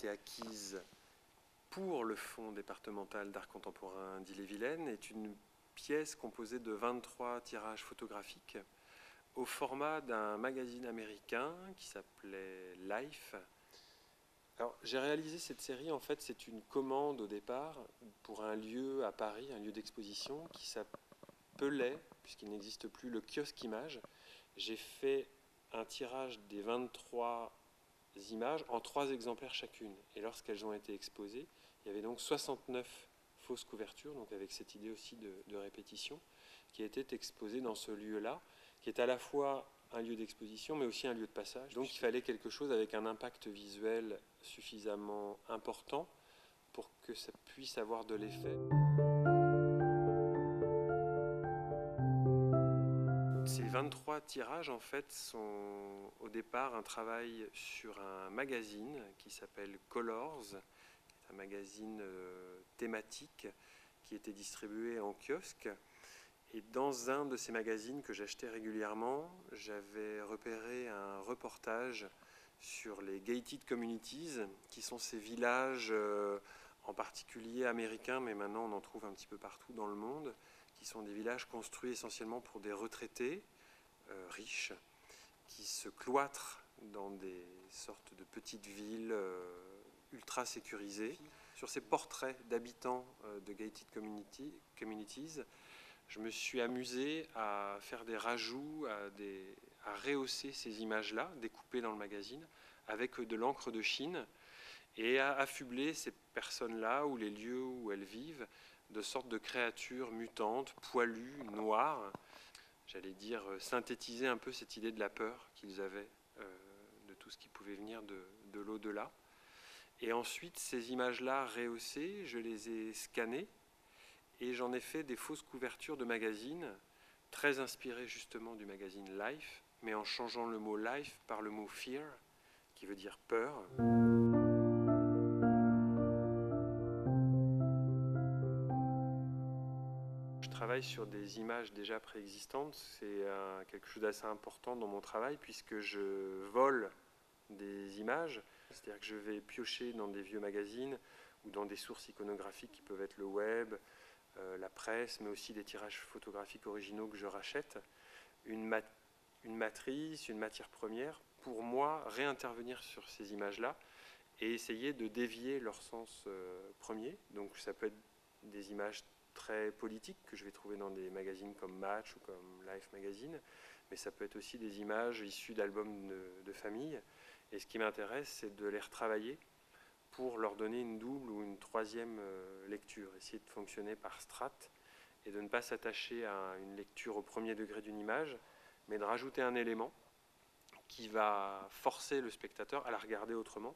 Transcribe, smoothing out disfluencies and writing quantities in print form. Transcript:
été acquise pour le Fonds départemental d'art contemporain d'Ille-et-Vilaine est une pièce composée de 23 tirages photographiques au format d'un magazine américain qui s'appelait Life. Alors, j'ai réalisé cette série, en fait, c'est une commande au départ pour un lieu à Paris, un lieu d'exposition qui s'appelait, puisqu'il n'existe plus, le Kiosque Images. J'ai fait un tirage des 23 images en 3 exemplaires chacune. Et lorsqu'elles ont été exposées, il y avait donc 69 fausses couvertures, donc avec cette idée aussi de répétition, qui étaient exposées dans ce lieu-là, qui est à la fois un lieu d'exposition, mais aussi un lieu de passage. Donc il fallait quelque chose avec un impact visuel suffisamment important pour que ça puisse avoir de l'effet. Ces 23 tirages, en fait, sont au départ un travail sur un magazine qui s'appelle Colors, qui est un magazine thématique qui était distribué en kiosque. Et dans un de ces magazines que j'achetais régulièrement, j'avais repéré un reportage sur les gated communities, qui sont ces villages en particulier américains, mais maintenant on en trouve un petit peu partout dans le monde, qui sont des villages construits essentiellement pour des retraités riches, qui se cloîtrent dans des sortes de petites villes ultra sécurisées. Sur ces portraits d'habitants de gated communities, je me suis amusé à faire des rajouts, à rehausser ces images-là, découpées dans le magazine, avec de l'encre de Chine, et à affubler ces personnes-là, ou les lieux où elles vivent, de sortes de créatures mutantes, poilues, noires. J'allais dire synthétiser un peu cette idée de la peur qu'ils avaient de tout ce qui pouvait venir de l'au-delà. Et ensuite, ces images-là rehaussées, je les ai scannées, et j'en ai fait des fausses couvertures de magazines, très inspirées justement du magazine Life, mais en changeant le mot Life par le mot Fear, qui veut dire peur. Je travaille sur des images déjà préexistantes, c'est quelque chose d'assez important dans mon travail, puisque je vole des images, c'est-à-dire que je vais piocher dans des vieux magazines ou dans des sources iconographiques qui peuvent être le web, la presse, mais aussi des tirages photographiques originaux que je rachète, une matrice, une matière première, pour moi réintervenir sur ces images-là et essayer de dévier leur sens premier. Donc ça peut être des images très politiques que je vais trouver dans des magazines comme Match ou comme Life Magazine, mais ça peut être aussi des images issues d'albums de famille. Et ce qui m'intéresse, c'est de les retravailler pour leur donner une double ou une troisième lecture, essayer de fonctionner par strates et de ne pas s'attacher à une lecture au premier degré d'une image, mais de rajouter un élément qui va forcer le spectateur à la regarder autrement.